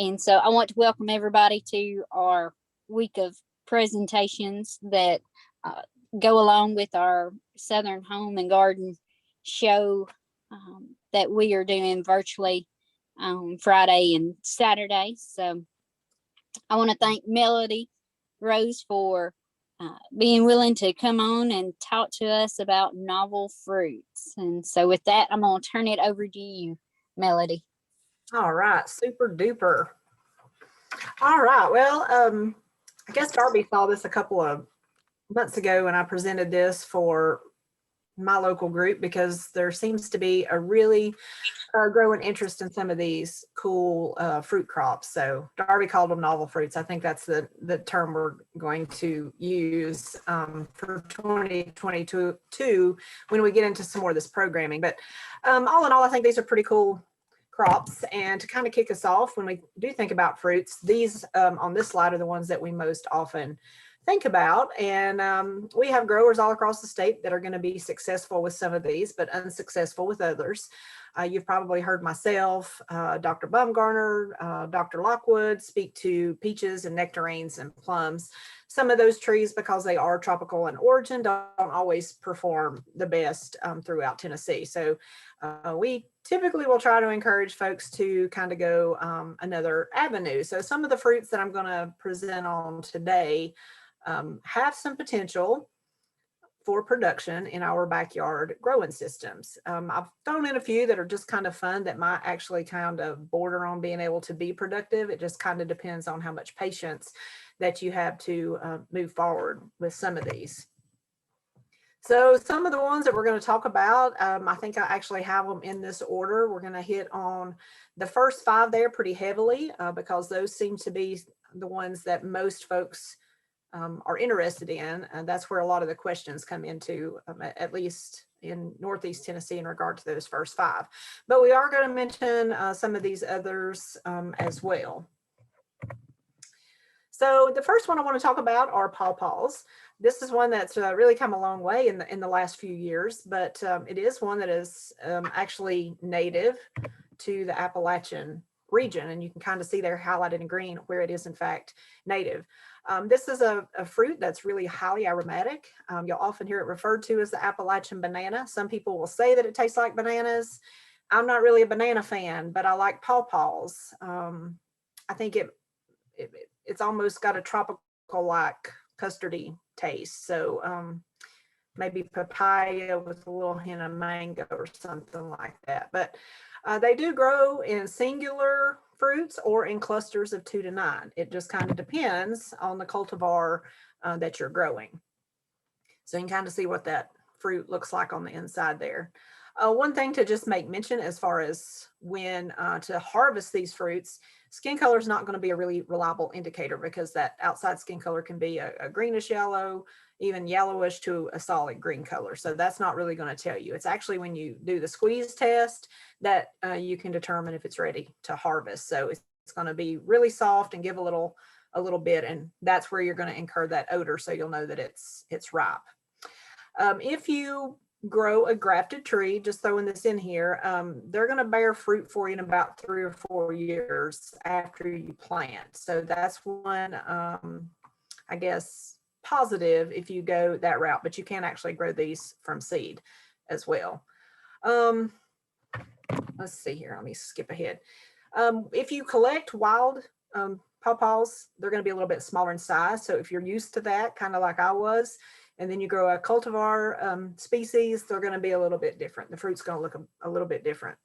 And so I want to welcome everybody to our week of presentations that uh, go along with our Southern Home and Garden show that we are doing virtually on Friday and Saturday. So I want to thank Melody Rose for being willing to come on and talk to us about novel fruits. And so with that, I'm going to turn it over to you, Melody. All right, super duper. All right, well, I guess Darby saw this a couple of months ago when I presented this for my local group, because there seems to be a really growing interest in some of these cool fruit crops. So Darby called them novel fruits. I think that's the term we're going to use for 2022 when we get into some more of this programming. But all in all, I think these are pretty cool crops. And to kind of kick us off, when we do think about fruits, these on this slide are the ones that we most often think about. And we have growers all across the state that are going to be successful with some of these, but unsuccessful with others. You've probably heard myself, Dr. Bumgarner, Dr. Lockwood speak to peaches and nectarines and plums. Some of those trees, because they are tropical in origin, don't always perform the best throughout Tennessee. So we typically will try to encourage folks to kind of go another avenue. So some of the fruits that I'm going to present on today have some potential for production in our backyard growing systems. I've thrown in a few that are just kind of fun that might actually kind of border on being able to be productive. It just kind of depends on how much patience that you have to move forward with some of these. So some of the ones that we're going to talk about, I think I actually have them in this order. We're going to hit on the first 5 there pretty heavily because those seem to be the ones that most folks are interested in. And that's where a lot of the questions come into, at least in Northeast Tennessee in regard to those first 5. But we are going to mention some of these others as well. So the first one I want to talk about are pawpaws. This is one that's really come a long way in the last few years, but it is one that is actually native to the Appalachian region. And you can kind of see there highlighted in green where it is in fact native. This is a fruit that's really highly aromatic. You'll often hear it referred to as the Appalachian banana. Some people will say that it tastes like bananas. I'm not really a banana fan, but I like pawpaws. I think it's almost got a tropical-like custardy taste. So maybe papaya with a little hint of mango or something like that. But they do grow in singular fruits or in clusters of 2 to 9. It just kind of depends on the cultivar that you're growing. So you can kind of see what that fruit looks like on the inside there. One thing to just make mention as far as when to harvest these fruits, skin color is not going to be a really reliable indicator because that outside skin color can be a greenish yellow, even yellowish to a solid green color. So that's not really going to tell you. It's actually when you do the squeeze test that you can determine if it's ready to harvest. So it's going to be really soft and give a little bit, and that's where you're going to incur that odor. So you'll know that it's ripe. If you grow a grafted tree, just throwing this in here, they're going to bear fruit for you in about 3 or 4 years after you plant. So that's one, I guess, positive if you go that route, but you can actually grow these from seed as well. Let's see here. Let me skip ahead. If you collect wild pawpaws, they're going to be a little bit smaller in size. So if you're used to that, kind of like I was, and then you grow a cultivar species, they're going to be a little bit different. The fruit's going to look a little bit different.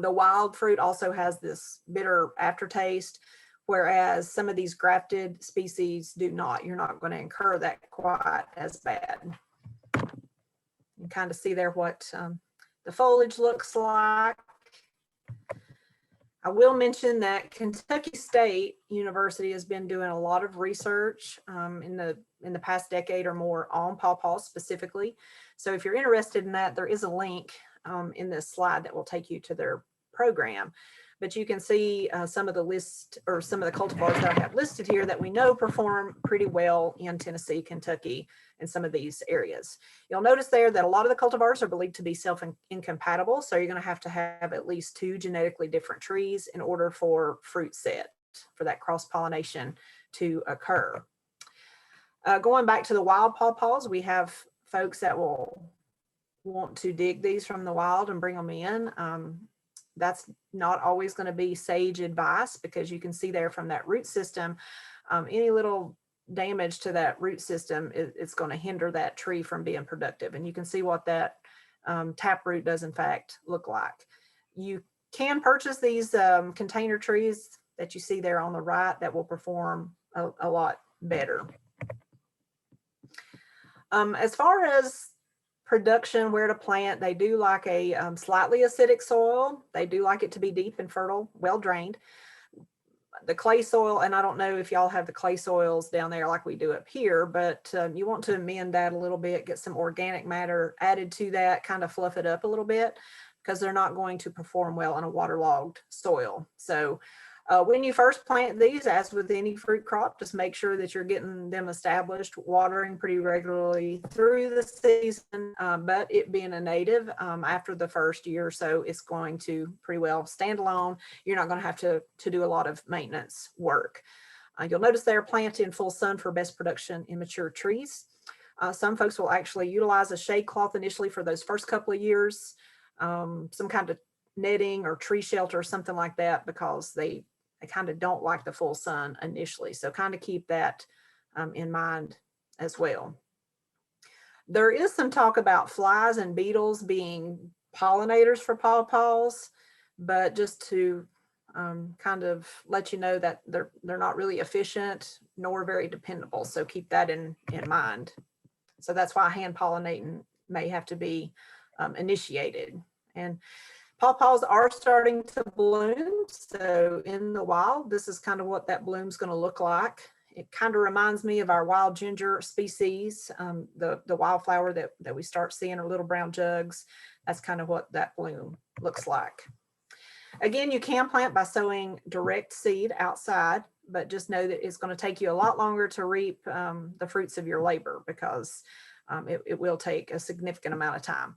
The wild fruit also has this bitter aftertaste, whereas some of these grafted species do not. You're not going to incur that quite as bad. You can kind of see there what the foliage looks like. I will mention that Kentucky State University has been doing a lot of research in the past decade or more on pawpaws specifically. So if you're interested in that, there is a link in this slide that will take you to their program. But you can see some of the list or some of the cultivars that I have listed here that we know perform pretty well in Tennessee, Kentucky, and some of these areas. You'll notice there that a lot of the cultivars are believed to be self-incompatible. So you're going to have at least 2 genetically different trees in order for fruit set, for that cross-pollination to occur. Going back to the wild pawpaws, we have folks that will want to dig these from the wild and bring them in. That's not always going to be sage advice, because you can see there from that root system, any little damage to that root system, it's going to hinder that tree from being productive. And you can see what that taproot does in fact look like. You can purchase these container trees that you see there on the right that will perform a lot better. As far as production, where to plant, they do like a slightly acidic soil. They do like it to be deep and fertile, well drained. The clay soil, and I don't know if y'all have the clay soils down there like we do up here, but you want to amend that a little bit, get some organic matter added to that, kind of fluff it up a little bit, because they're not going to perform well in a waterlogged soil. So when you first plant these, as with any fruit crop, just make sure that you're getting them established, watering pretty regularly through the season. But it being a native, after the first year or so, it's going to pretty well stand alone. You're not going to have to do a lot of maintenance work. You'll notice they're planted in full sun for best production in mature trees. Some folks will actually utilize a shade cloth initially for those first couple of years, some kind of netting or tree shelter or something like that, because they kind of don't like the full sun initially. So kind of keep that in mind as well. There is some talk about flies and beetles being pollinators for pawpaws, but just to kind of let you know that they're not really efficient nor very dependable. So keep that in mind. So that's why hand pollinating may have to be initiated. And pawpaws are starting to bloom. So in the wild, this is kind of what that bloom's going to look like. It kind of reminds me of our wild ginger species, the wildflower that we start seeing are little brown jugs. That's kind of what that bloom looks like. Again, you can plant by sowing direct seed outside, but just know that it's going to take you a lot longer to reap the fruits of your labor, because it will take a significant amount of time.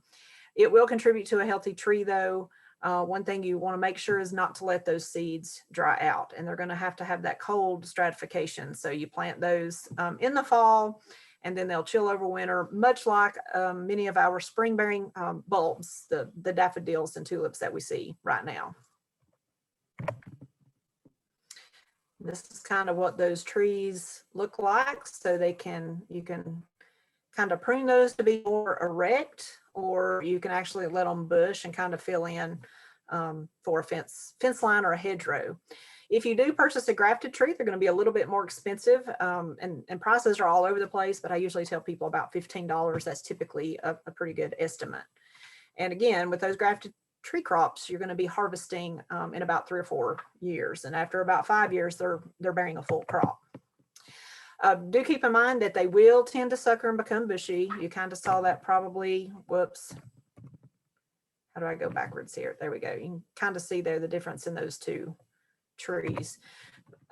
It will contribute to a healthy tree though. One thing you want to make sure is not to let those seeds dry out, and they're going to have that cold stratification. So you plant those in the fall, and then they'll chill over winter, much like many of our spring bearing bulbs, the daffodils and tulips that we see right now. This is kind of what those trees look like. So you can kind of prune those to be more erect, or you can actually let them bush and kind of fill in for a fence line or a hedgerow. If you do purchase a grafted tree, they're going to be a little bit more expensive, and prices are all over the place, but I usually tell people about $15. That's typically a pretty good estimate. And again, with those grafted tree crops, you're going to be harvesting in about 3 or 4 years. And after about 5 years, they're bearing a full crop. Do keep in mind that they will tend to sucker and become bushy. You kind of saw that probably, whoops. How do I go backwards here? There we go. You can kind of see there the difference in those two trees.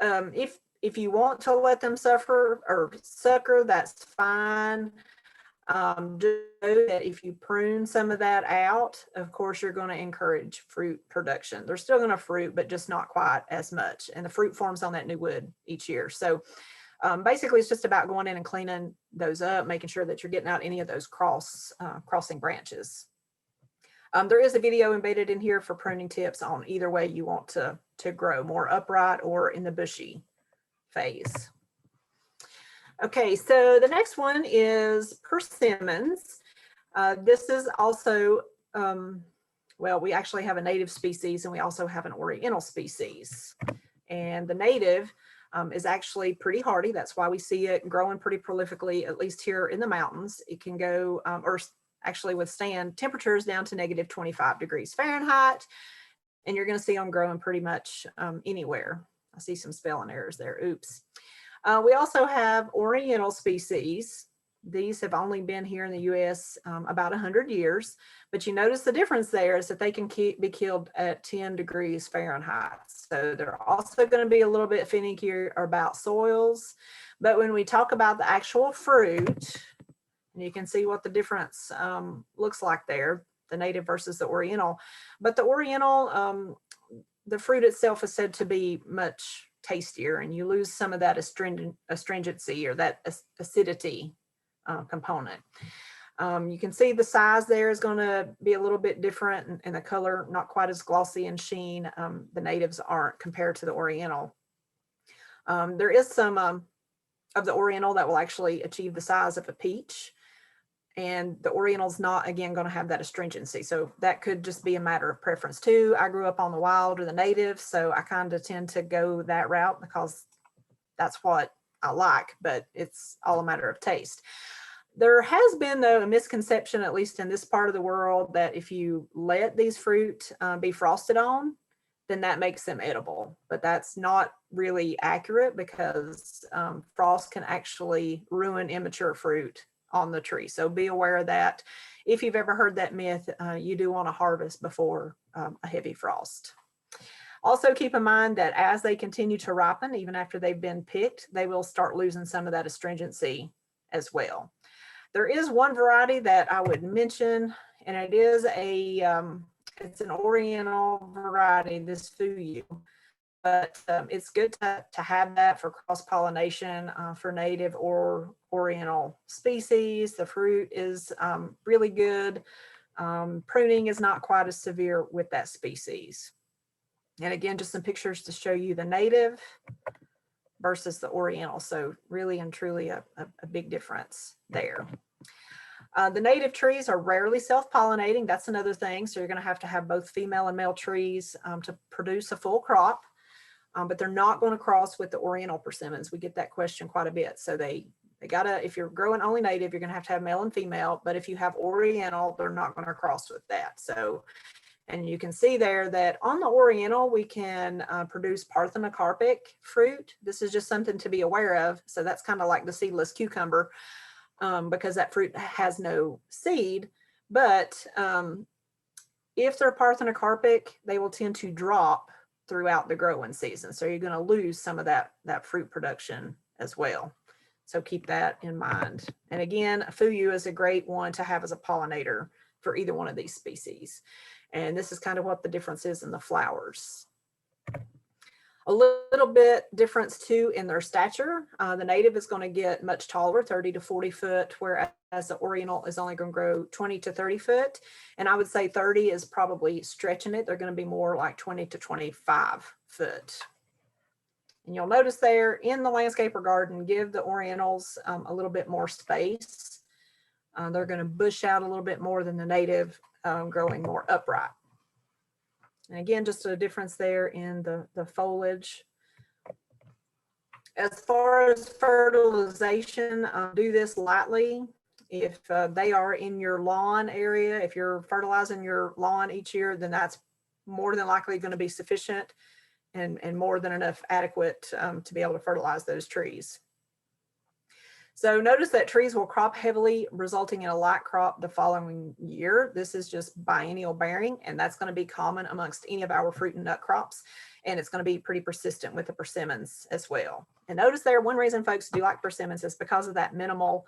If you want to let them suffer or sucker, that's fine. Just know that if you prune some of that out, of course, you're going to encourage fruit production. They're still going to fruit, but just not quite as much. And the fruit forms on that new wood each year. So basically, it's just about going in and cleaning those up, making sure that you're getting out any of those crossing branches. There is a video embedded in here for pruning tips on either way you want to grow, more upright or in the bushy phase. Okay, so the next one is persimmons. This is also, well, we actually have a native species and we also have an oriental species. And the native is actually pretty hardy. That's why we see it growing pretty prolifically, at least here in the mountains. It can go, or actually withstand temperatures down to -25 degrees Fahrenheit. And you're going to see them growing pretty much anywhere. I see some spelling errors there. Oops. We also have oriental species These have only been here in the U.S. About 100 years, but you notice the difference there is that they can be killed at 10 degrees Fahrenheit. So they're also going to be a little bit finicky about soils. But when we talk about the actual fruit, and you can see what the difference looks like there, the native versus the Oriental. But the Oriental, the fruit itself is said to be much tastier, and you lose some of that astringency or that acidity component. You can see the size there is going to be a little bit different, and the color not quite as glossy and sheen. The natives aren't compared to the Oriental. There is some of the Oriental that will actually achieve the size of a peach, and the Oriental's not, again, going to have that astringency. So that could just be a matter of preference too. I grew up on the wild or the native, so I kind of tend to go that route because that's what I like, but it's all a matter of taste. There has been, though, a misconception, at least in this part of the world, that if you let these fruit be frosted on, then that makes them edible. But that's not really accurate, because frost can actually ruin immature fruit on the tree. So be aware of that. If you've ever heard that myth, you do want to harvest before a heavy frost. Also keep in mind that as they continue to ripen, even after they've been picked, they will start losing some of that astringency as well. There is one variety that I would mention, and it is it's an Oriental variety, this Fuyu. But it's good to have that for cross-pollination for native or Oriental species. The fruit is really good. Pruning is not quite as severe with that species. And again, just some pictures to show you the native versus the Oriental. So really and truly a big difference there. The native trees are rarely self-pollinating. That's another thing. So you're going to have both female and male trees to produce a full crop. But they're not going to cross with the Oriental persimmons. We get that question quite a bit. So they gotta, if you're growing only native, you're going to have male and female. But if you have Oriental, they're not going to cross with that. So, and you can see there that on the Oriental, we can produce parthenocarpic fruit. This is just something to be aware of. So that's kind of like the seedless cucumber, because that fruit has no seed. But if they're parthenocarpic, they will tend to drop throughout the growing season. So you're going to lose some of that fruit production as well. So keep that in mind. And again, Fuyu is a great one to have as a pollinator for either one of these species. And this is kind of what the difference is in the flowers. A little bit difference too in their stature. The native is going to get much taller, 30 to 40 foot, whereas the Oriental is only going to grow 20 to 30 foot. And I would say 30 is probably stretching it. They're going to be more like 20 to 25 foot. And you'll notice there in the landscape or garden, give the Orientals a little bit more space. They're going to bush out a little bit more than the native, growing more upright. And again, just a difference there in the foliage. As far as fertilization, do this lightly. If they are in your lawn area, if you're fertilizing your lawn each year, then that's more than likely going to be sufficient and more than enough adequate to be able to fertilize those trees. So notice that trees will crop heavily, resulting in a light crop the following year. This is just biennial bearing, and that's going to be common amongst any of our fruit and nut crops. And it's going to be pretty persistent with the persimmons as well. And notice there, one reason folks do like persimmons is because of that minimal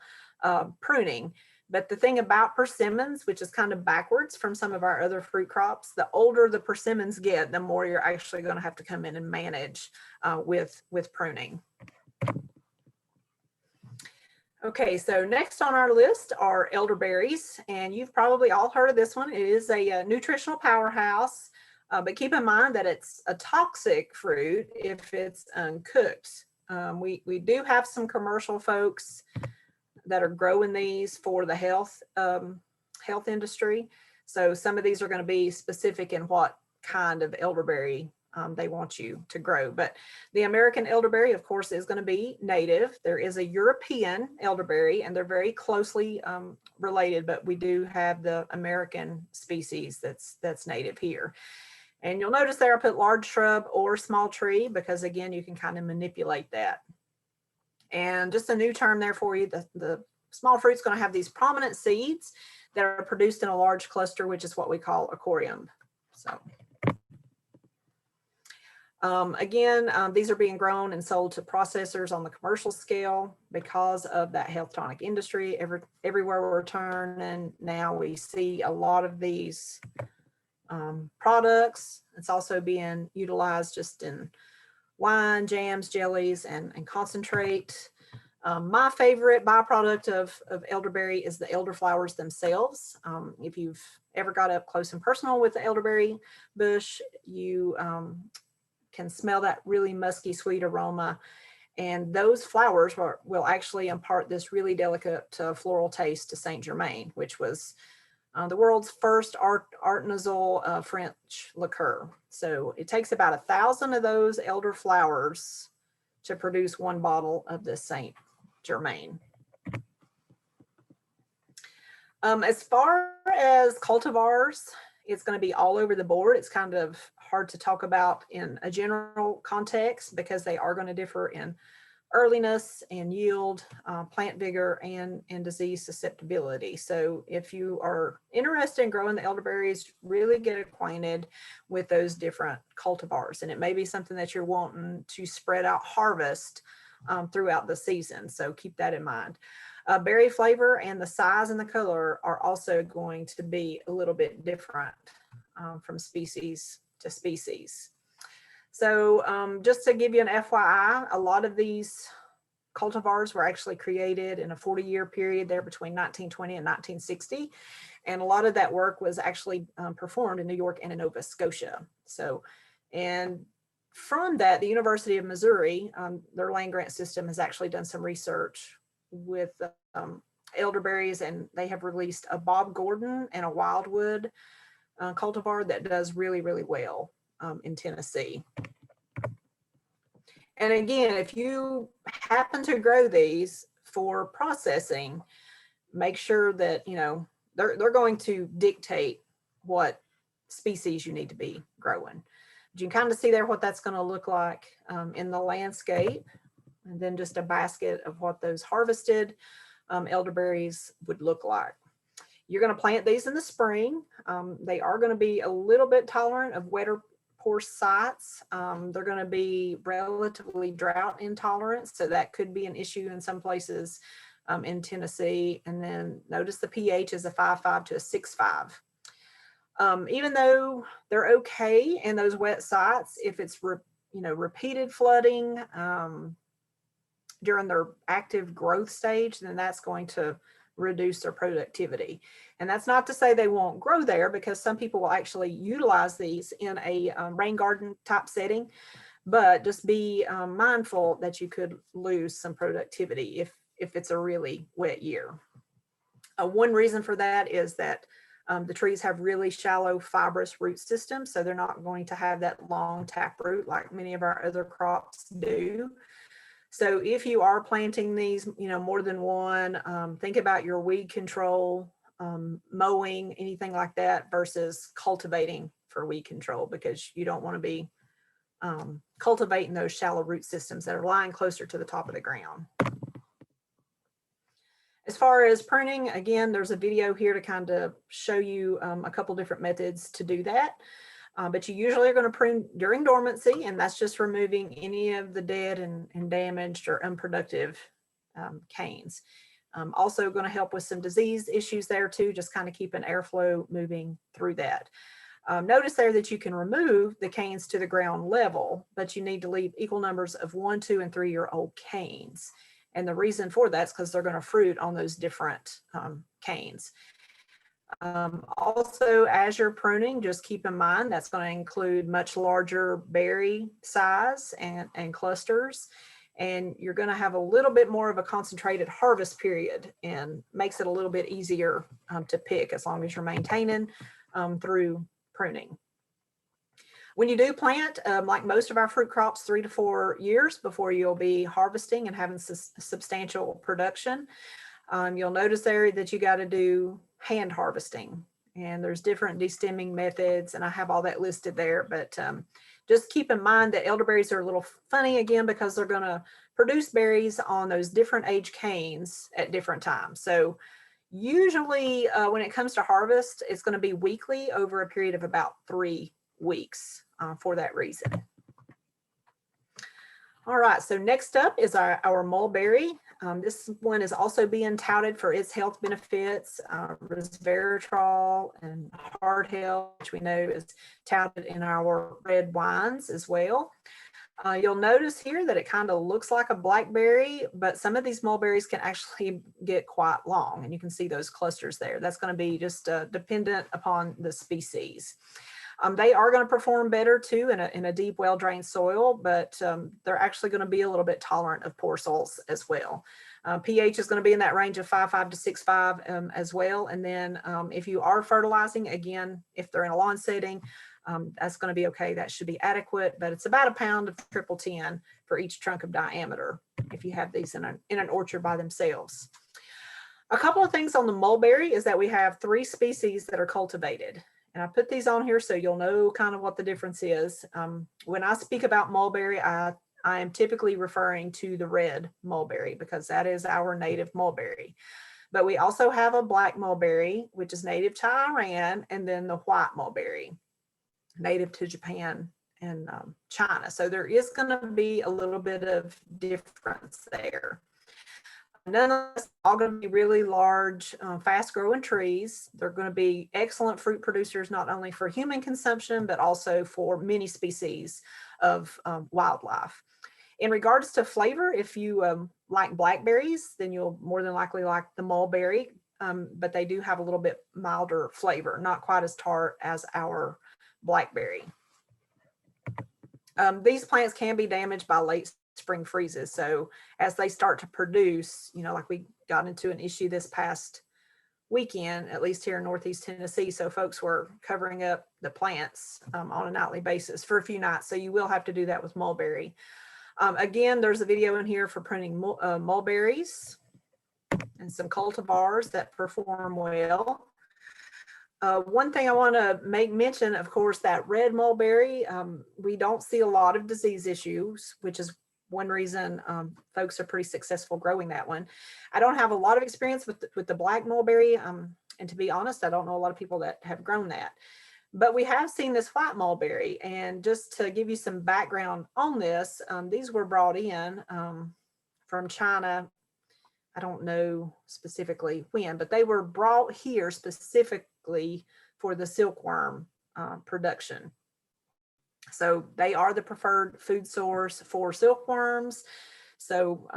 pruning. But the thing about persimmons, which is kind of backwards from some of our other fruit crops, the older the persimmons get, the more you're actually going to have to come in and manage with pruning. Okay, so next on our list are elderberries, and you've probably all heard of this one. It is a nutritional powerhouse, but keep in mind that it's a toxic fruit if it's uncooked. We do have some commercial folks that are growing these for the health industry. So some of these are going to be specific in what kind of elderberry they want you to grow. But the American elderberry, of course, is going to be native. There is a European elderberry, and they're very closely related, but we do have the American species that's native here. And you'll notice there I put large shrub or small tree because, again, you can kind of manipulate that. And just a new term there for you, the small fruit's going to have these prominent seeds that are produced in a large cluster, which is what we call a coriumb. So these are being grown and sold to processors on the commercial scale because of that health tonic industry. Everywhere we're turning now, we see a lot of these products. It's also being utilized just in wine, jams, jellies, and concentrate. My favorite byproduct of elderberry is the elderflowers themselves. If you've ever got up close and personal with the elderberry bush, you can smell that really musky, sweet aroma. And those flowers will actually impart this really delicate floral taste to Saint Germain, which was the world's first artisanal French liqueur. So it takes about 1,000 of those elder flowers to produce one bottle of this Saint Germain. As far as cultivars, it's going to be all over the board. It's kind of hard to talk about in a general context because they are going to differ in earliness and yield, plant vigor, and disease susceptibility. So if you are interested in growing the elderberries, really get acquainted with those different cultivars. And it may be something that you're wanting to spread out harvest throughout the season. So keep that in mind. Berry flavor and the size and the color are also going to be a little bit different from species to species. So just to give you an FYI, a lot of these cultivars were actually created in a 40-year period there between 1920 and 1960. And a lot of that work was actually performed in New York and in Nova Scotia. So, and from that, the University of Missouri, their land grant system has actually done some research with elderberries, and they have released a Bob Gordon and a Wildwood cultivar that does really, really well in Tennessee. And again, if you happen to grow these for processing, make sure that, you know, they're going to dictate what species you need to be growing. You can kind of see there what that's going to look like in the landscape, and then just a basket of what those harvested elderberries would look like. You're going to plant these in the spring. They are going to be a little bit tolerant of wetter, poor sites. They're going to be relatively drought intolerant, so that could be an issue in some places in Tennessee. And then notice the pH is a 5.5 to a 6.5. Even though they're okay in those wet sites, if it's repeated flooding during their active growth stage, then that's going to reduce their productivity. And that's not to say they won't grow there, because some people will actually utilize these in a rain garden type setting, but just be mindful that you could lose some productivity if it's a really wet year. One reason for that is that the trees have really shallow fibrous root systems, so they're not going to have that long tap root like many of our other crops do. So if you are planting these, more than one, think about your weed control, mowing, anything like that, versus cultivating for weed control, because you don't want to be cultivating those shallow root systems that are lying closer to the top of the ground. As far as pruning, again, there's a video here to kind of show you a couple different methods to do that. But you usually are going to prune during dormancy, and that's just removing any of the dead and damaged or unproductive canes. Also going to help with some disease issues there too, just kind of keeping airflow moving through that. Notice there that you can remove the canes to the ground level, but you need to leave equal numbers of 1, 2, and 3-year-old canes. And the reason for that is because they're going to fruit on those different canes. Also, as you're pruning, just keep in mind that's going to include much larger berry size and clusters, and you're going to have a little bit more of a concentrated harvest period, and makes it a little bit easier to pick as long as you're maintaining through pruning. When you do plant, like most of our fruit crops, 3 to 4 years before you'll be harvesting and having substantial production. You'll notice there that you got to do hand harvesting, and there's different destemming methods, and I have all that listed there, but Just keep in mind that elderberries are a little funny again because they're going to produce berries on those different age canes at different times. So usually when it comes to harvest, it's going to be weekly over a period of about 3 weeks for that reason. All right, so next up is our mulberry. This one is also being touted for its health benefits, resveratrol and heart health, which we know is touted in our red wines as well. You'll notice here that it kind of looks like a blackberry, but some of these mulberries can actually get quite long, and you can see those clusters there. That's going to be just dependent upon the species. They are going to perform better too in a deep, well-drained soil, but they're actually going to be a little bit tolerant of poor soils as well. pH is going to be in that range of 5.5 to 6.5 as well. And then if you are fertilizing, again, if they're in a lawn setting, that's going to be okay. That should be adequate, but it's about a pound of triple 10 for each trunk of diameter if you have these in an orchard by themselves. A couple of things on the mulberry is that we have 3 species that are cultivated. And I put these on here so you'll know kind of what the difference is. When I speak about mulberry, I am typically referring to the red mulberry because that is our native mulberry. But we also have a black mulberry, which is native to Iran, and then the white mulberry, native to Japan and China. So there is going to be a little bit of difference there. None of this all going to be really large, fast-growing trees. They're going to be excellent fruit producers, not only for human consumption, but also for many species of wildlife. In regards to flavor, if you like blackberries, then you'll more than likely like the mulberry, but they do have a little bit milder flavor, not quite as tart as our blackberry. These plants can be damaged by late spring freezes. So as they start to produce, like we got into an issue this past weekend, at least here in Northeast Tennessee. So folks were covering up the plants on a nightly basis for a few nights. So you will have to do that with mulberry. Again, there's a video in here for pruning mulberries and some cultivars that perform well. One thing I want to make mention, of course, that red mulberry, we don't see a lot of disease issues, which is one reason folks are pretty successful growing that one. I don't have a lot of experience with the black mulberry, and to be honest, I don't know a lot of people that have grown that. But we have seen this white mulberry, and just to give you some background on this, these were brought in from China. I don't know specifically when, but they were brought here specifically for the silkworm production. So they are the preferred food source for silkworms. So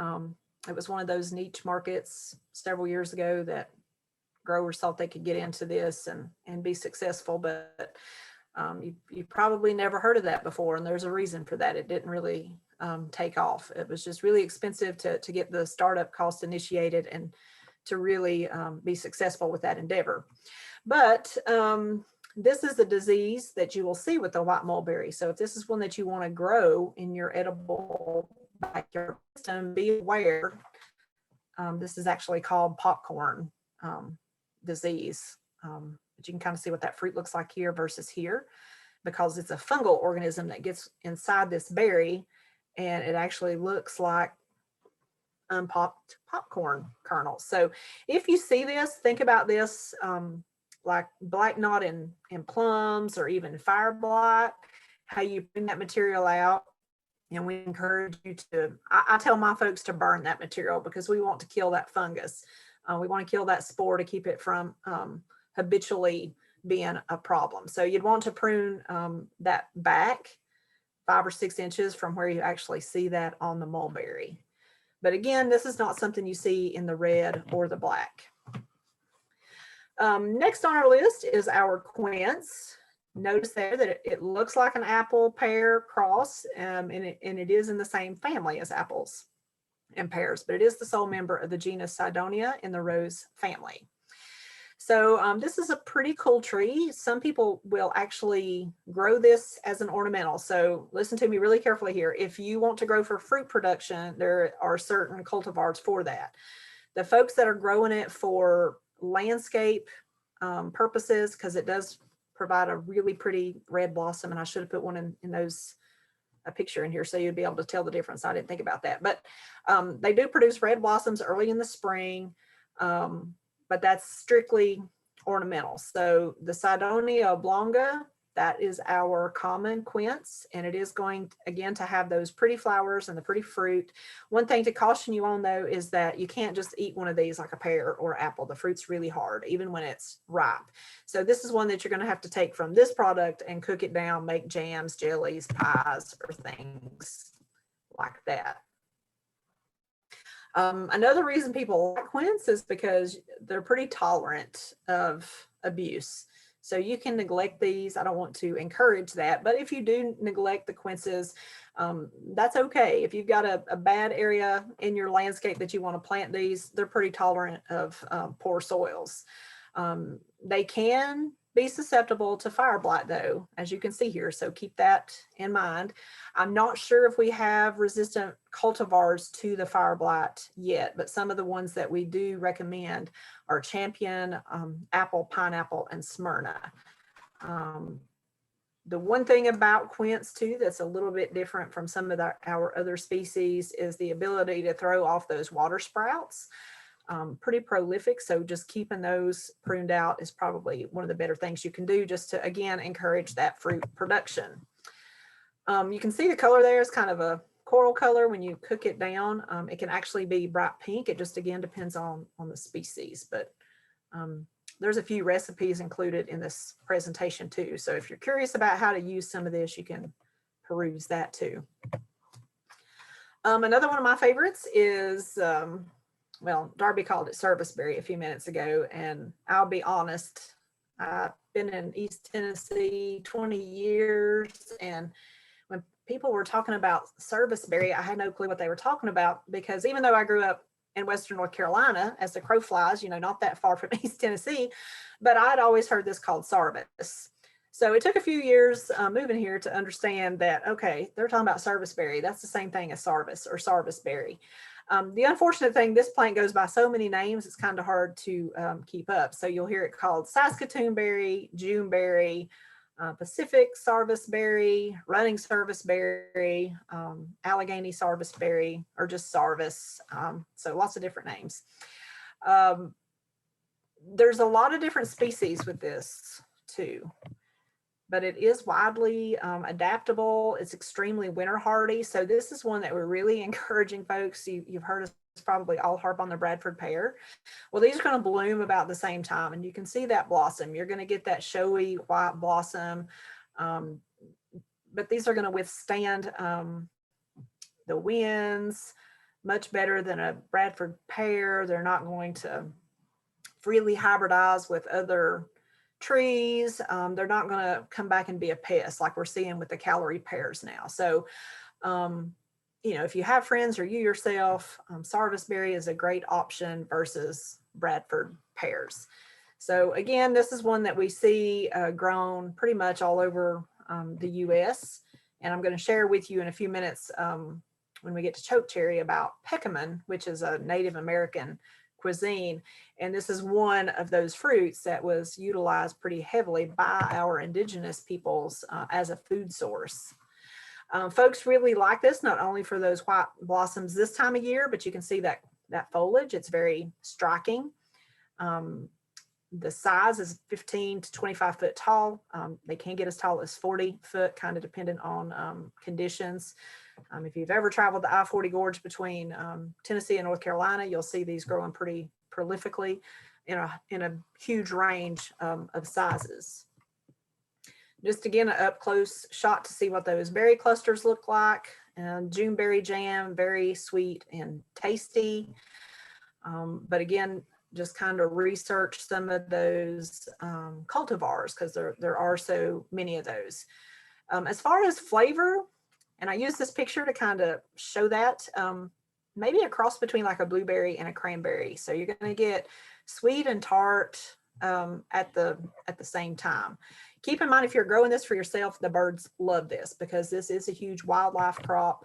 it was one of those niche markets several years ago that growers thought they could get into this and be successful, but you probably never heard of that before, and there's a reason for that. It didn't really take off. It was just really expensive to get the startup cost initiated and to really be successful with that endeavor. But this is the disease that you will see with the white mulberry. So if this is one that you want to grow in your edible backyard system, be aware. This is actually called popcorn disease. But you can kind of see what that fruit looks like here versus here, because it's a fungal organism that gets inside this berry, and it actually looks like unpopped popcorn kernels. So if you see this, think about this like black knot in plums or even fire blight, how you bring that material out. And we encourage you to, I tell my folks to burn that material because we want to kill that fungus. We want to kill that spore to keep it from habitually being a problem. So you'd want to prune that back 5 or 6 inches from where you actually see that on the mulberry. But again, this is not something you see in the red or the black. Next on our list is our quince. Notice there that it looks like an apple pear cross, and it is in the same family as apples and pears, but it is the sole member of the genus Cydonia in the rose family. So this is a pretty cool tree. Some people will actually grow this as an ornamental. So listen to me really carefully here. If you want to grow for fruit production, there are certain cultivars for that. The folks that are growing it for landscape purposes, because it does provide a really pretty red blossom, and I should have put one in those a picture in here so you'd be able to tell the difference. I didn't think about that, but they do produce red blossoms early in the spring, but that's strictly ornamental. So the Sidonia oblonga, that is our common quince, and it is going again to have those pretty flowers and the pretty fruit. One thing to caution you on though is that you can't just eat one of these like a pear or apple. The fruit's really hard, even when it's ripe. So this is one that you're going to have to take from this product and cook it down, make jams, jellies, pies, or things like that. Another reason people like quince is because they're pretty tolerant of abuse. So you can neglect these. I don't want to encourage that, but if you do neglect the quinces, that's okay. If you've got a bad area in your landscape that you want to plant these, they're pretty tolerant of poor soils. They can be susceptible to fire blight though, as you can see here. So keep that in mind. I'm not sure if we have resistant cultivars to the fire blight yet, but some of the ones that we do recommend are champion, apple, pineapple, and Smyrna. The one thing about quince too that's a little bit different from some of our other species is the ability to throw off those water sprouts. Pretty prolific, so just keeping those pruned out is probably one of the better things you can do just to, again, encourage that fruit production. You can see the color there is kind of a coral color. When you cook it down, it can actually be bright pink. It just, again, depends on the species, but there's a few recipes included in this presentation too. So if you're curious about how to use some of this, you can peruse that too. Another one of my favorites is, well, Darby called it serviceberry a few minutes ago, and I'll be honest, I've been in East Tennessee 20 years, and when people were talking about serviceberry, I had no clue what they were talking about, because even though I grew up in Western North Carolina, as the crow flies, you know, not that far from East Tennessee, but I'd always heard this called sarvis. So it took a few years moving here to understand that, okay, they're talking about serviceberry. That's the same thing as sarvis or serviceberry. The unfortunate thing, this plant goes by so many names, it's kind of hard to keep up. So you'll hear it called Saskatoon berry, Juneberry, Pacific serviceberry, running serviceberry, Allegheny serviceberry, or just sarvis. So lots of different names. There's a lot of different species with this too, but it is widely adaptable. It's extremely winter hardy. So this is one that we're really encouraging folks. You've heard us probably all harp on the Bradford pear. Well, these are going to bloom about the same time, and you can see that blossom. You're going to get that showy white blossom, but these are going to withstand the winds much better than a Bradford pear. They're not going to freely hybridize with other trees. They're not going to come back and be a pest like we're seeing with the calorie pears now. So, you know, if you have friends or you yourself, serviceberry is a great option versus Bradford pears. So again, this is one that we see grown pretty much all over the US. And I'm going to share with you in a few minutes when we get to chokecherry about peckerman, which is a Native American cuisine. And this is one of those fruits that was utilized pretty heavily by our indigenous peoples as a food source. Folks really like this, not only for those white blossoms this time of year, but you can see that foliage. It's very striking. The size is 15 to 25 foot tall. They can get as tall as 40 foot, kind of dependent on conditions. If you've ever traveled the I-40 gorge between Tennessee and North Carolina, you'll see these growing pretty prolifically in a huge range of sizes. Just again, an up close shot to see what those berry clusters look like. Juneberry jam, very sweet and tasty. But again, just kind of research some of those cultivars, because there are so many of those. As far as flavor, and I use this picture to kind of show that, maybe a cross between like a blueberry and a cranberry. So you're going to get sweet and tart at the same time. Keep in mind, if you're growing this for yourself, the birds love this because this is a huge wildlife crop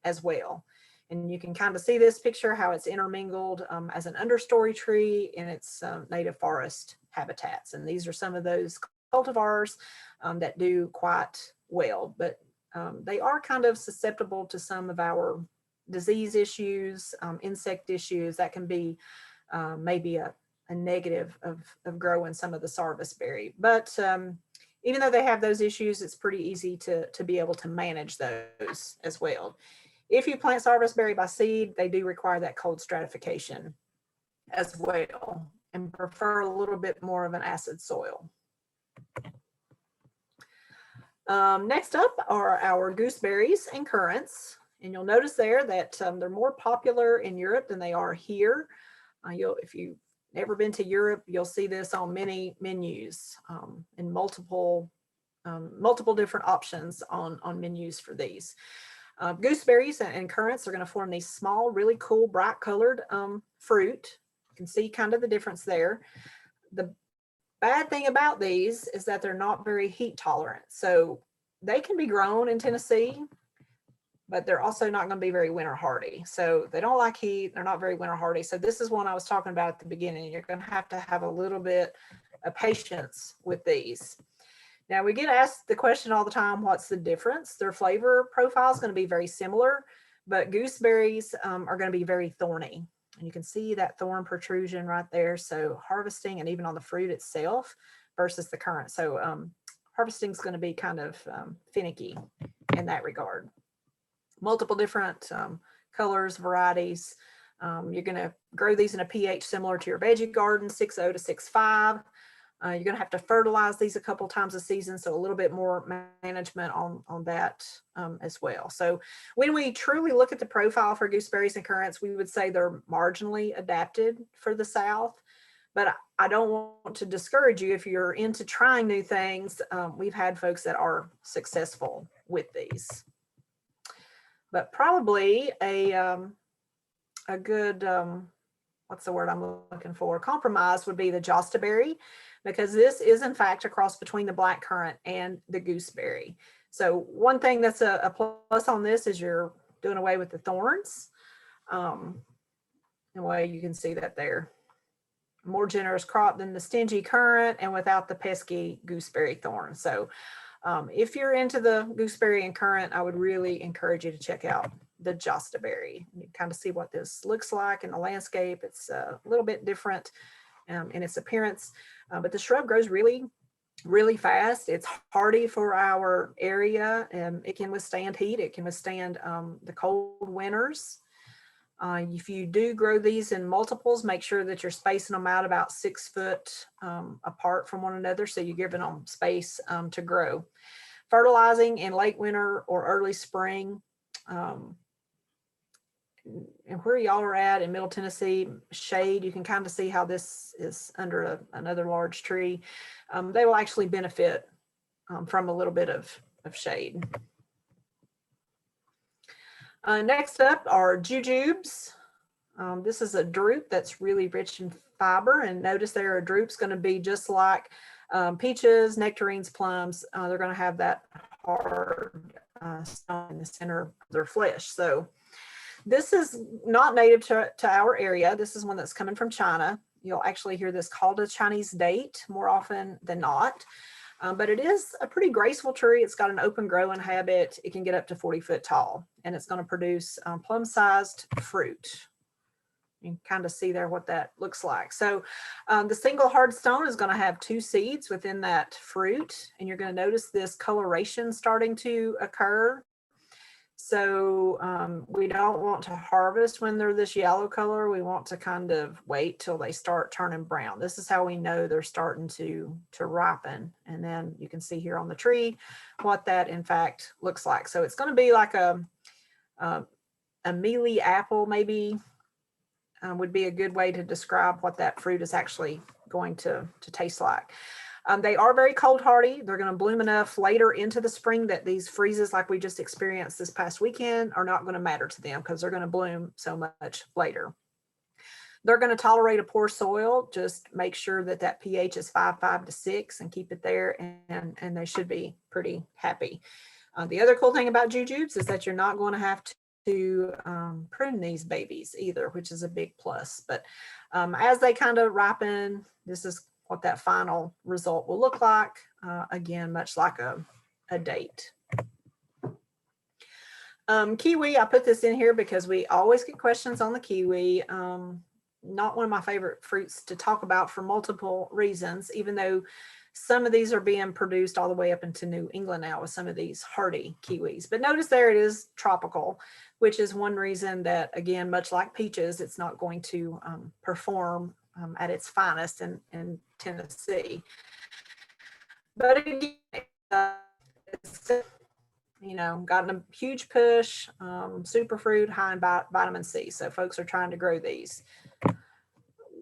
as well. And you can kind of see this picture, how it's intermingled as an understory tree in its native forest habitats. And these are some of those cultivars that do quite well. But they are kind of susceptible to some of our disease issues, insect issues. That can be maybe a negative of growing some of the serviceberry. But even though they have those issues, it's pretty easy to be able to manage those as well. If you plant serviceberry by seed, they do require that cold stratification as well and prefer a little bit more of an acid soil. Next up are our gooseberries and currants. And you'll notice there that they're more popular in Europe than they are here. If you've never been to Europe, you'll see this on many menus and multiple different options on menus for these. Gooseberries and currants are going to form these small, really cool, bright colored fruit. You can see kind of the difference there. The bad thing about these is that they're not very heat tolerant. So they can be grown in Tennessee, but they're also not going to be very winter hardy. So they don't like heat. They're not very winter hardy. So this is one I was talking about at the beginning. You're going to have a little bit of patience with these. Now we get asked the question all the time, what's the difference? Their flavor profile is going to be very similar, but gooseberries are going to be very thorny. And you can see that thorn protrusion right there. So harvesting, and even on the fruit itself versus the currant. So harvesting is going to be kind of finicky in that regard. Multiple different colors, varieties. You're going to grow these in a pH similar to your veggie garden, 6.0 to 6.5. You're going to have to fertilize these a couple times a season, so a little bit more management on that as well. So when we truly look at the profile for gooseberries and currants, we would say they're marginally adapted for the South. But I don't want to discourage you if you're into trying new things. We've had folks that are successful with these. But probably a good, what's the word I'm looking for? Compromise would be the jostaberry, because this is in fact a cross between the black currant and the gooseberry. So one thing that's a plus on this is you're doing away with the thorns. In a way, you can see that there. More generous crop than the stingy currant and without the pesky gooseberry thorn. So if you're into the gooseberry and currant, I would really encourage you to check out the jostaberry. You kind of see what this looks like in the landscape. It's a little bit different in its appearance, but the shrub grows really, really fast. It's hardy for our area, and it can withstand heat. It can withstand the cold winters. If you do grow these in multiples, make sure that you're spacing them out about 6 foot apart from one another, so you're giving them space to grow. Fertilizing in late winter or early spring. And where y'all are at in Middle Tennessee, shade, you can kind of see how this is under another large tree. They will actually benefit from a little bit of shade. Next up are jujubes. This is a drupe that's really rich in fiber, and notice there a drupe's going to be just like peaches, nectarines, plums. They're going to have that hard stone in the center of their flesh. So this is not native to our area. This is one that's coming from China. You'll actually hear this called a Chinese date more often than not. But it is a pretty graceful tree. It's got an open growing habit. It can get up to 40 foot tall, and it's going to produce plum-sized fruit. You can kind of see there what that looks like. So the single hard stone is going to have 2 seeds within that fruit, and you're going to notice this coloration starting to occur. So we don't want to harvest when they're this yellow color. We want to kind of wait till they start turning brown. This is how we know they're starting to ripen. And then you can see here on the tree what that in fact looks like. So it's going to be like a mealy apple, maybe would be a good way to describe what that fruit is actually going to taste like. They are very cold hardy. They're going to bloom enough later into the spring that these freezes like we just experienced this past weekend are not going to matter to them, because they're going to bloom so much later. They're going to tolerate a poor soil. Just make sure that that pH is 5 to 6 and keep it there, and they should be pretty happy. The other cool thing about jujubes is that you're not going to have to prune these babies either, which is a big plus. But as they kind of ripen, this is what that final result will look like. Again, much like a date. Kiwi, I put this in here because we always get questions on the kiwi. Not one of my favorite fruits to talk about for multiple reasons, even though some of these are being produced all the way up into New England now with some of these hardy kiwis. But notice there it is tropical, which is one reason that, again, much like peaches, it's not going to perform at its finest in Tennessee. But again, it's, gotten a huge push, superfruit, high in vitamin C. So folks are trying to grow these.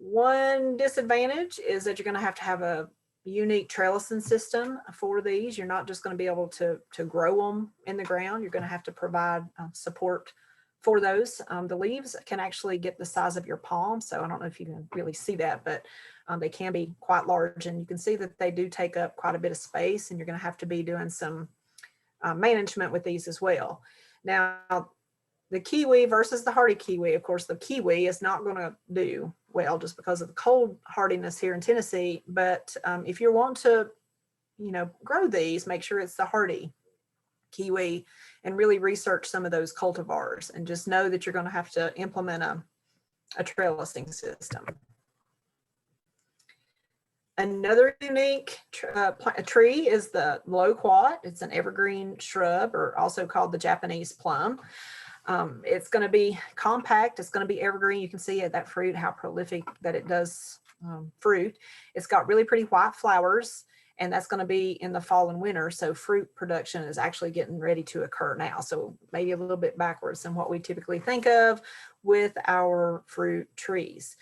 One disadvantage is that you're going to have a unique trellising system for these. You're not just going to be able to grow them in the ground. You're going to have to provide support for those. The leaves can actually get the size of your palm. So I don't know if you can really see that, but they can be quite large, and you can see that they do take up quite a bit of space, and you're going to have to be doing some management with these as well. Now, the kiwi versus the hardy kiwi, of course, the kiwi is not going to do well just because of the cold hardiness here in Tennessee. But if you want to, grow these, make sure it's the hardy kiwi and really research some of those cultivars, and just know that you're going to have to implement a trellising system. Another unique tree is the loquat. It's an evergreen shrub, or also called the Japanese plum. It's going to be compact. It's going to be evergreen. You can see that fruit, how prolific that it does fruit. It's got really pretty white flowers, and that's going to be in the fall and winter. So fruit production is actually getting ready to occur now. So maybe a little bit backwards than what we typically think of with our fruit trees.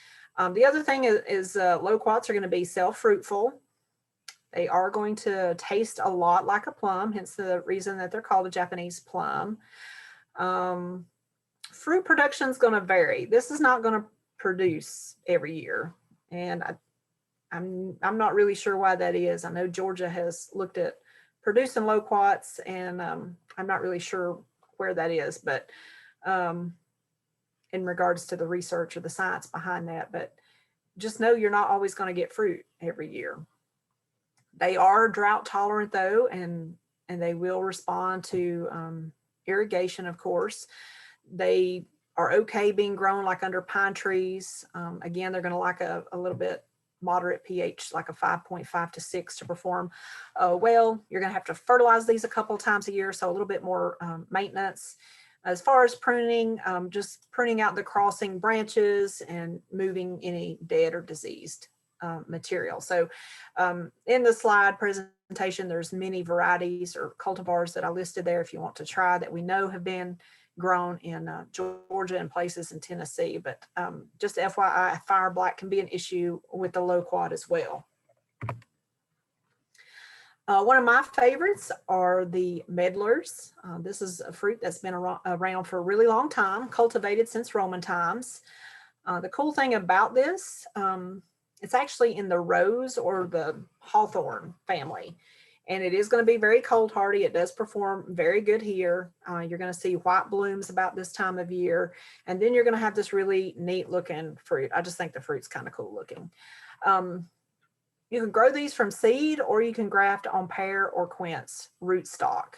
The other thing is loquats are going to be self-fruitful. They are going to taste a lot like a plum, hence the reason that they're called a Japanese plum. Fruit production is going to vary. This is not going to produce every year, and I'm not really sure why that is. I know Georgia has looked at producing loquats, and I'm not really sure where that is, but in regards to the research or the science behind that. But just know you're not always going to get fruit every year. They are drought tolerant though, and they will respond to irrigation, of course. They are okay being grown like under pine trees. Again, they're going to like a little bit moderate pH, like a 5.5 to 6 to perform well. You're going to have to fertilize these a couple of times a year, so a little bit more maintenance. As far as pruning, just pruning out the crossing branches and moving any dead or diseased material. So in the slide presentation, there's many varieties or cultivars that I listed there if you want to try, that we know have been grown in Georgia and places in Tennessee. But just FYI, fire blight can be an issue with the loquat as well. One of my favorites are the medlars. This is a fruit that's been around for a really long time, cultivated since Roman times. The cool thing about this, it's actually in the rose or the hawthorn family, and it is going to be very cold hardy. It does perform very good here. You're going to see white blooms about this time of year, and then you're going to have this really neat looking fruit. I just think the fruit's kind of cool looking. You can grow these from seed, or you can graft on pear or quince rootstock.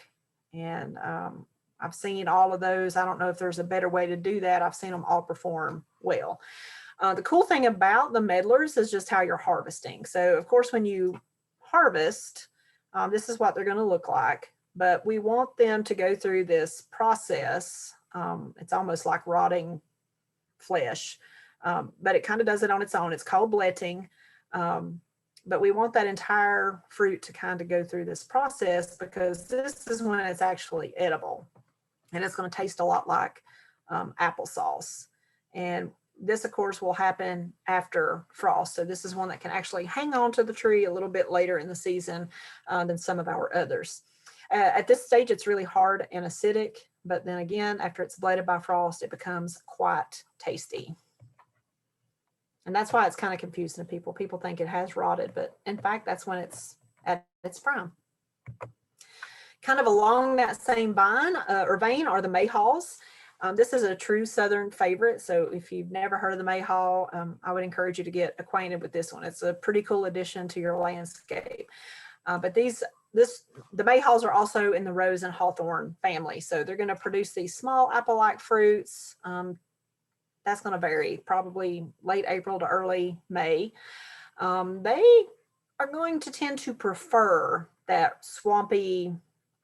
And I've seen all of those. I don't know if there's a better way to do that. I've seen them all perform well. The cool thing about the medlars is just how you're harvesting. So of course, when you harvest, this is what they're going to look like, but we want them to go through this process. It's almost like rotting flesh, but it kind of does it on its own. It's called bletting. But we want that entire fruit to kind of go through this process, because this is when it's actually edible, and it's going to taste a lot like applesauce. And this, of course, will happen after frost. So this is one that can actually hang on to the tree a little bit later in the season than some of our others. At this stage, it's really hard and acidic, but then again, after it's blighted by frost, it becomes quite tasty. And that's why it's kind of confusing to people. People think it has rotted, but in fact, that's when it's at its prime. Kind of along that same vein are the mayhaws. This is a true Southern favorite. So if you've never heard of the mayhaw, I would encourage you to get acquainted with this one. It's a pretty cool addition to your landscape. But the mayhaws are also in the rose and hawthorn family. So they're going to produce these small apple-like fruits. That's going to vary, probably late April to early May. They are going to tend to prefer that swampy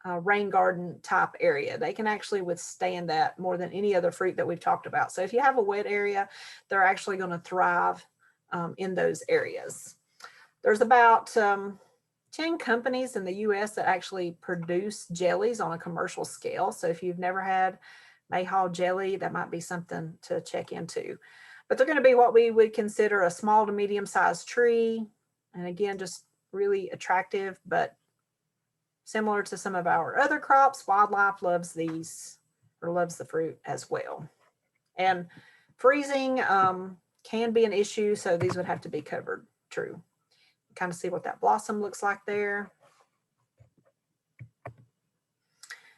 rain garden type area. They can actually withstand that more than any other fruit that we've talked about. So if you have a wet area, they're actually going to thrive in those areas. There's about 10 companies in the US that actually produce jellies on a commercial scale. So if you've never had mayhaw jelly, that might be something to check into. But they're going to be what we would consider a small to medium sized tree. And again, just really attractive, but similar to some of our other crops, wildlife loves these, or loves the fruit as well. And freezing can be an issue, so these would have to be covered. True. Kind of see what that blossom looks like there.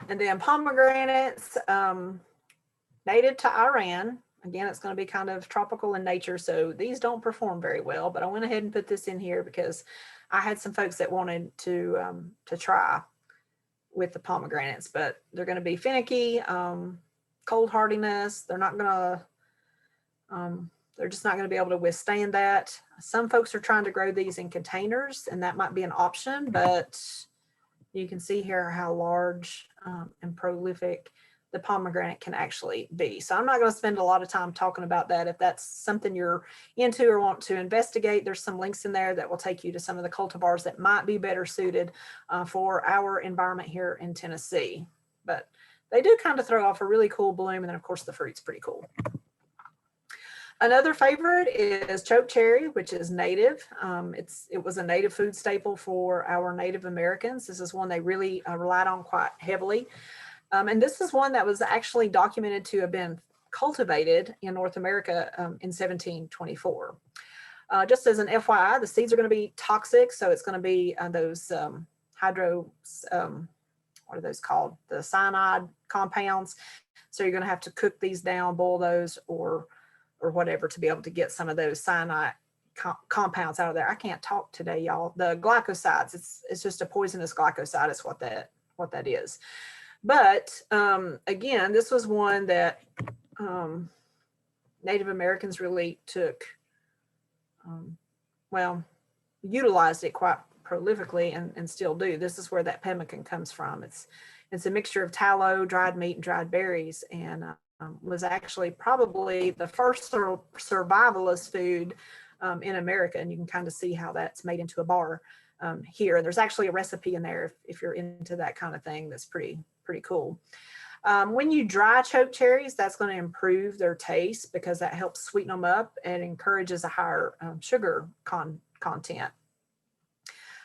And then pomegranates, native to Iran. Again, it's going to be kind of tropical in nature, so these don't perform very well, but I went ahead and put this in here because I had some folks that wanted to try with the pomegranates, but they're going to be finicky, cold hardiness. They're just not going to be able to withstand that. Some folks are trying to grow these in containers, and that might be an option, but you can see here how large and prolific the pomegranate can actually be. So I'm not going to spend a lot of time talking about that. If that's something you're into or want to investigate, there's some links in there that will take you to some of the cultivars that might be better suited for our environment here in Tennessee. But they do kind of throw off a really cool bloom, and then of course the fruit's pretty cool. Another favorite is choke cherry, which is native. It was a native food staple for our Native Americans. This is one they really relied on quite heavily. And this is one that was actually documented to have been cultivated in North America in 1724. Just as an FYI, the seeds are going to be toxic. So it's going to be those what are those called? The cyanide compounds. So you're going to have to cook these down, boil those, or whatever to be able to get some of those cyanide compounds out of there. I can't talk today, y'all. The glycosides, it's just a poisonous glycoside is what that is. But again, this was one that Native Americans really took, utilized it quite prolifically and still do. This is where that pemmican comes from. It's a mixture of tallow, dried meat, and dried berries, and was actually probably the first survivalist food in America. And you can kind of see how that's made into a bar here. And there's actually a recipe in there if you're into that kind of thing. That's pretty cool. When you dry choke cherries, that's going to improve their taste because that helps sweeten them up and encourages a higher sugar content.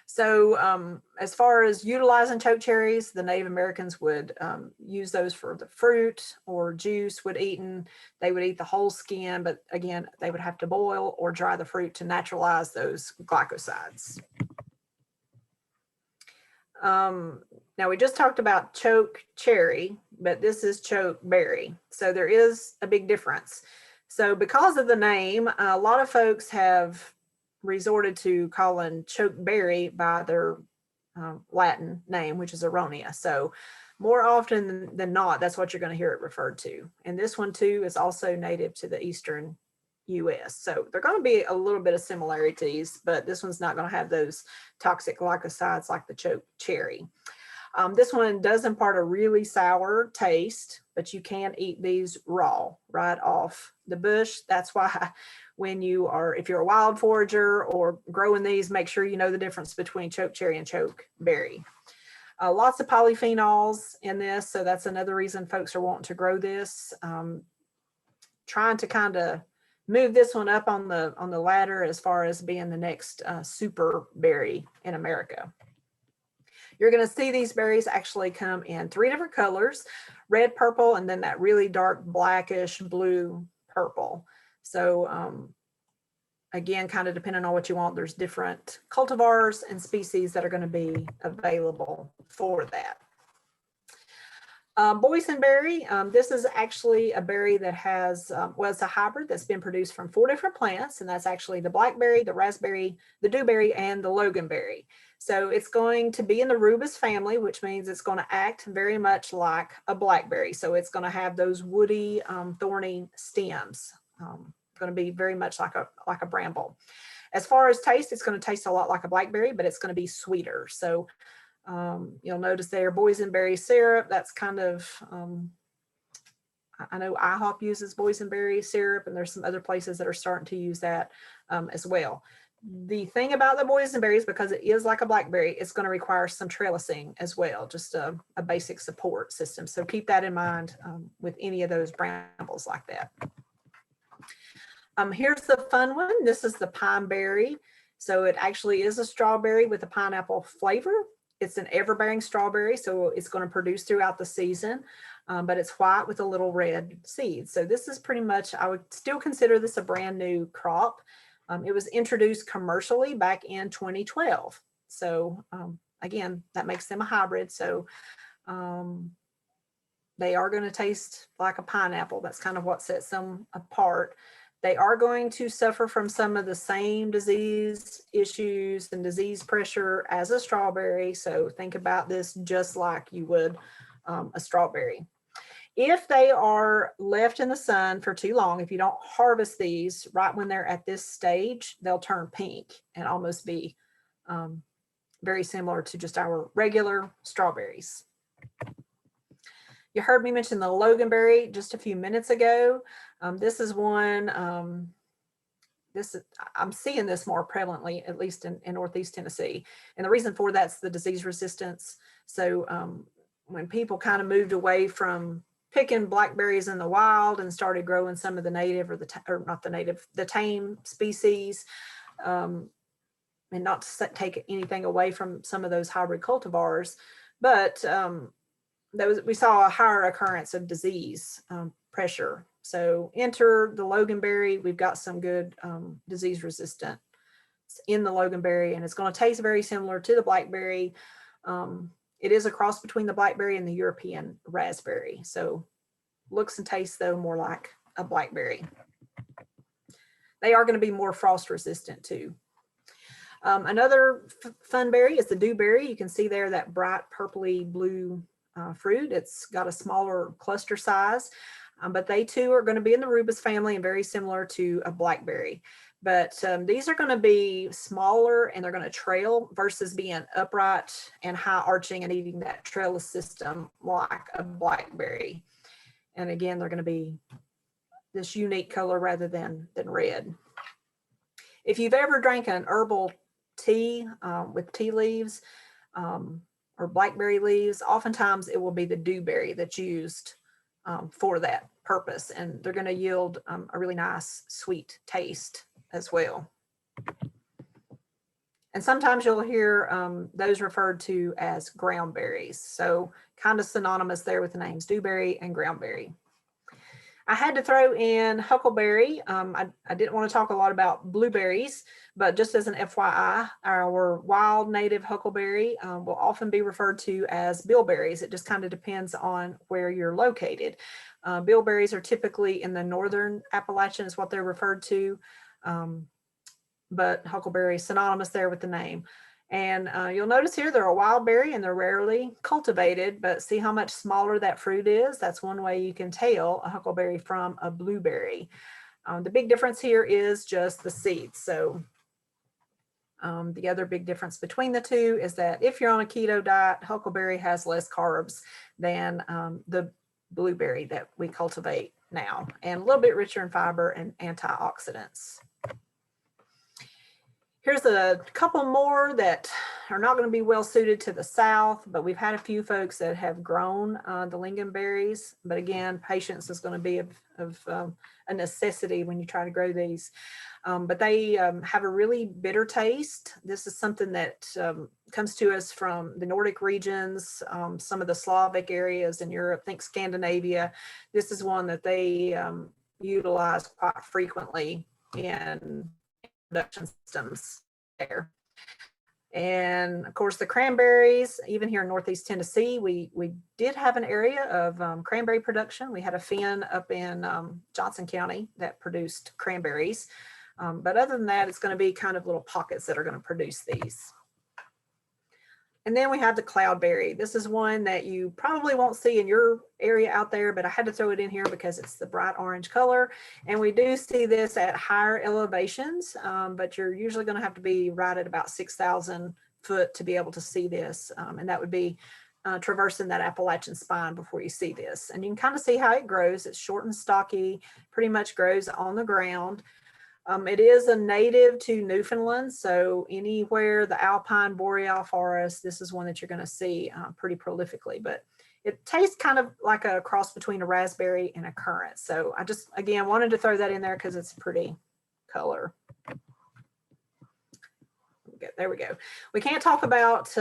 So as far as utilizing choke cherries, the Native Americans would use those for the fruit or juice would eaten. They would eat the whole skin, but again, they would have to boil or dry the fruit to naturalize those glycosides. Now we just talked about choke cherry, but this is choke berry. So there is a big difference. So because of the name, a lot of folks have resorted to calling choke berry by their Latin name, which is aronia. So more often than not, that's what you're going to hear it referred to. And this one too is also native to the eastern US. So they're going to be a little bit of similarities, but this one's not going to have those toxic glycosides like the choke cherry. This one does impart a really sour taste, but you can eat these raw right off the bush. That's why if you're a wild forager or growing these, make sure you know the difference between choke cherry and choke berry. Lots of polyphenols in this, so that's another reason folks are wanting to grow this. Trying to kind of move this one up on the ladder as far as being the next super berry in America. You're going to see these berries actually come in 3 different colors: red, purple, and then that really dark blackish blue purple. So again, kind of depending on what you want, there's different cultivars and species that are going to be available for that. Boysenberry, this is actually a berry that has, it's a hybrid that's been produced from 4 different plants, and that's actually the blackberry, the raspberry, the dewberry, and the loganberry. So it's going to be in the rubus family, which means it's going to act very much like a blackberry. So it's going to have those woody, thorny stems. Going to be very much like a bramble. As far as taste, it's going to taste a lot like a blackberry, but it's going to be sweeter. So you'll notice there boysenberry syrup. That's kind of, I know IHOP uses boysenberry syrup, and there's some other places that are starting to use that as well. The thing about the boysenberry is because it is like a blackberry, it's going to require some trellising as well, just a basic support system. So keep that in mind with any of those brambles like that. Here's the fun one. This is the pine berry. So it actually is a strawberry with a pineapple flavor. It's an everbearing strawberry, so it's going to produce throughout the season, but it's white with a little red seed. So this is pretty much, I would still consider this a brand new crop. It was introduced commercially back in 2012. So again, that makes them a hybrid. So they are going to taste like a pineapple. That's kind of what sets them apart. They are going to suffer from some of the same disease issues and disease pressure as a strawberry. So think about this just like you would a strawberry. If they are left in the sun for too long, if you don't harvest these right when they're at this stage, they'll turn pink and almost be very similar to just our regular strawberries. You heard me mention the loganberry just a few minutes ago. This is one, I'm seeing this more prevalently, at least in Northeast Tennessee. And the reason for that's the disease resistance. So when people kind of moved away from picking blackberries in the wild and started growing some of the native the tame species, and not to take anything away from some of those hybrid cultivars, but we saw a higher occurrence of disease pressure. So enter the loganberry. We've got some good disease resistant in the loganberry, and it's going to taste very similar to the blackberry. It is a cross between the blackberry and the European raspberry. So looks and tastes though more like a blackberry. They are going to be more frost resistant too. Another fun berry is the dewberry. You can see there that bright purpley blue fruit. It's got a smaller cluster size, but they too are going to be in the rubus family and very similar to a blackberry. But these are going to be smaller and they're going to trail versus being upright and high arching and eating that trellis system like a blackberry. And again, they're going to be this unique color rather than red. If you've ever drank an herbal tea with tea leaves or blackberry leaves, oftentimes it will be the dewberry that's used for that purpose. And they're going to yield a really nice sweet taste as well. And sometimes you'll hear those referred to as ground berries. So kind of synonymous there with the names dewberry and groundberry. I had to throw in huckleberry. I didn't want to talk a lot about blueberries, but just as an FYI, our wild native huckleberry will often be referred to as bilberries. It just kind of depends on where you're located. Bilberries are typically in the northern Appalachian is what they're referred to. But huckleberry is synonymous there with the name. And you'll notice here they're a wild berry and they're rarely cultivated, but see how much smaller that fruit is? That's one way you can tell a huckleberry from a blueberry. The big difference here is just the seeds. So the other big difference between the two is that if you're on a keto diet, huckleberry has less carbs than the blueberry that we cultivate now, and a little bit richer in fiber and antioxidants. Here's a couple more that are not going to be well suited to the South, but we've had a few folks that have grown the lingonberries. But again, patience is going to be of a necessity when you try to grow these. But they have a really bitter taste. This is something that comes to us from the Nordic regions, some of the Slavic areas in Europe, think Scandinavia. This is one that they utilize quite frequently in production systems there. And of course the cranberries, even here in Northeast Tennessee, we did have an area of cranberry production. We had a fen up in Johnson County that produced cranberries. But other than that, it's going to be kind of little pockets that are going to produce these. And then we have the cloudberry. This is one that you probably won't see in your area out there, but I had to throw it in here because it's the bright orange color. And we do see this at higher elevations, but you're usually going to have to be right at about 6,000 foot to be able to see this. And that would be traversing that Appalachian spine before you see this. And you can kind of see how it grows. It's short and stocky, pretty much grows on the ground. It is a native to Newfoundland, so anywhere the alpine boreal forest, this is one that you're going to see pretty prolifically, but it tastes kind of like a cross between a raspberry and a currant. So I just, again, wanted to throw that in there because it's a pretty color. There we go. We can't talk about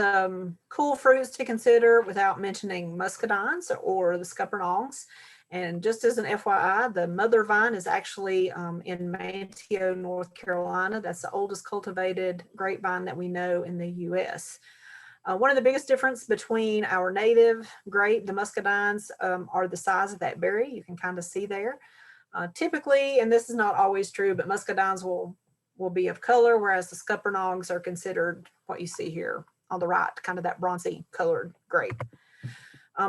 cool fruits to consider without mentioning muscadines or the scuppernongs. And just as an FYI, the mother vine is actually in Manteo, North Carolina. That's the oldest cultivated grapevine that we know in the US. One of the biggest difference between our native grape, the muscadines, are the size of that berry. You can kind of see there. Typically, and this is not always true, but muscadines will be of color, whereas the scuppernongs are considered what you see here on the right, kind of that bronzy colored grape.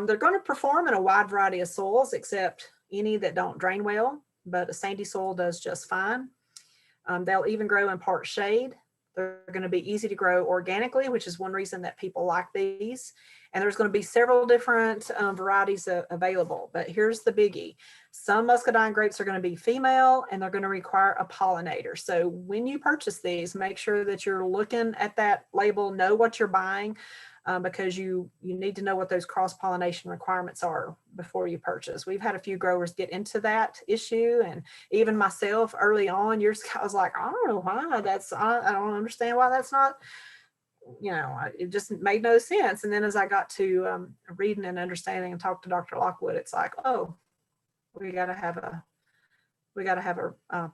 They're going to perform in a wide variety of soils, except any that don't drain well, but a sandy soil does just fine. They'll even grow in part shade. They're going to be easy to grow organically, which is one reason that people like these. And there's going to be several different varieties available, but here's the biggie. Some muscadine grapes are going to be female and they're going to require a pollinator. So when you purchase these, make sure that you're looking at that label, know what you're buying. Because you need to know what those cross-pollination requirements are before you purchase. We've had a few growers get into that issue, and even myself early on years ago, I was like, I don't know why that's, I don't understand why that's not, you know, it just made no sense. And then as I got to reading and understanding and talk to Dr. Lockwood, it's like, oh, we got to have a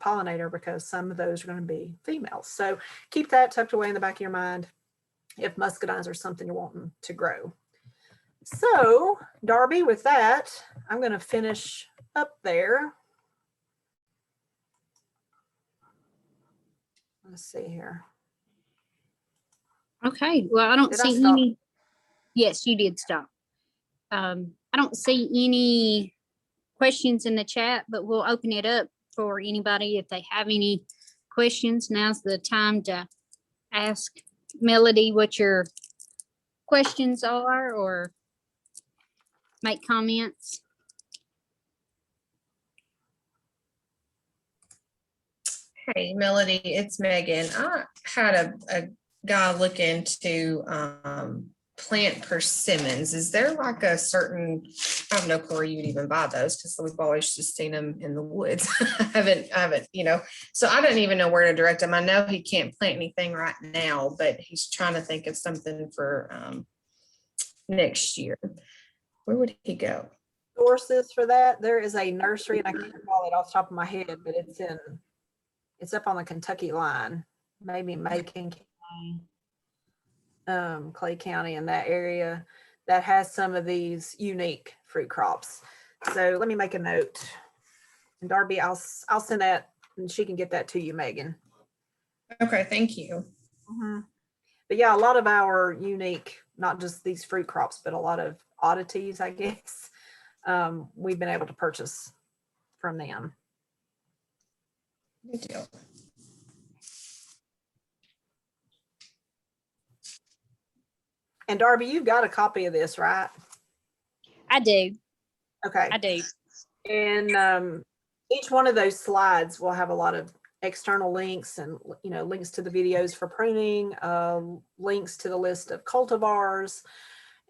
pollinator because some of those are going to be females. So keep that tucked away in the back of your mind if muscadines are something you're wanting to grow. So Darby, with that, I'm going to finish up there. Let's see here. Okay, well, I don't see any. Yes, you did stop. I don't see any questions in the chat, but we'll open it up for anybody if they have any questions. Now's the time to ask Melody what your questions are or make comments. Hey, Melody, it's Megan. I had a guy look into plant persimmons. Is there like a certain, I have no clue where you'd even buy those because we've always just seen them in the woods. I haven't, you know, so I don't even know where to direct him. I know he can't plant anything right now, but he's trying to think of something for next year. Where would he go? Sources for that, there is a nursery, and I can't recall it off the top of my head, but it's up on the Kentucky line, maybe Macon County, Clay County, in that area, that has some of these unique fruit crops. So let me make a note. And Darby, I'll send that, and she can get that to you, Megan. Okay, thank you. Mm-hmm. But yeah, a lot of our unique, not just these fruit crops, but a lot of oddities, I guess, we've been able to purchase from them. Good deal. And Darby, you've got a copy of this, right? I do. Okay. I do. And each one of those slides will have a lot of external links and, you know, links to the videos for pruning, links to the list of cultivars,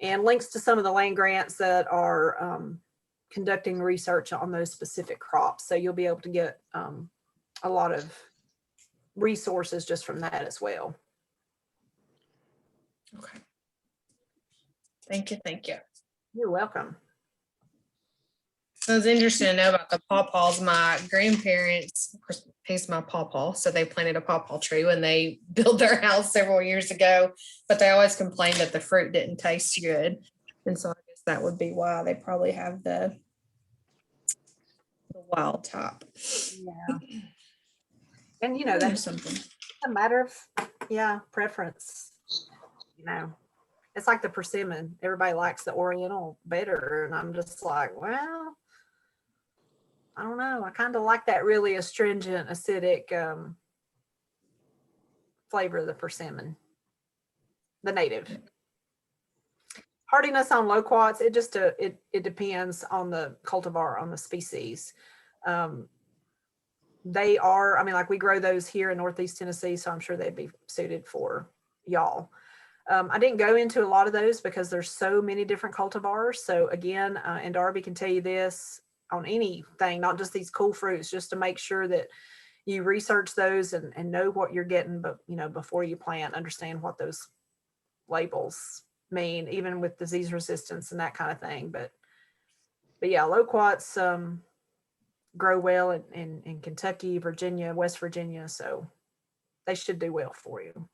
and links to some of the land grants that are conducting research on those specific crops. So you'll be able to get a lot of resources just from that as well. Okay. Thank you. Thank you. You're welcome. So it's interesting to know about the pawpaws. My grandparents, of course, he's my pawpaw, so they planted a pawpaw tree when they built their house several years ago, but they always complained that the fruit didn't taste good. And so I guess that would be why they probably have the wild top. Yeah. And, you know, that's something. a matter of, yeah, preference, you know. It's like the persimmon. Everybody likes the Oriental better. And I'm just like, well, I don't know. I kind of like that really astringent, acidic flavor of the persimmon, the native. Hardiness on loquats, it just it depends on the cultivar, on the species. They are, I mean, like we grow those here in Northeast Tennessee, so I'm sure they'd be suited for y'all. I didn't go into a lot of those because there's so many different cultivars. So again, and Darby can tell you this on anything, not just these cool fruits, just to make sure that you research those and know what you're getting, but you know, before you plant, understand what those labels mean, even with disease resistance and that kind of thing. But yeah, loquats grow well in Kentucky, Virginia, West Virginia, so they should do well for you.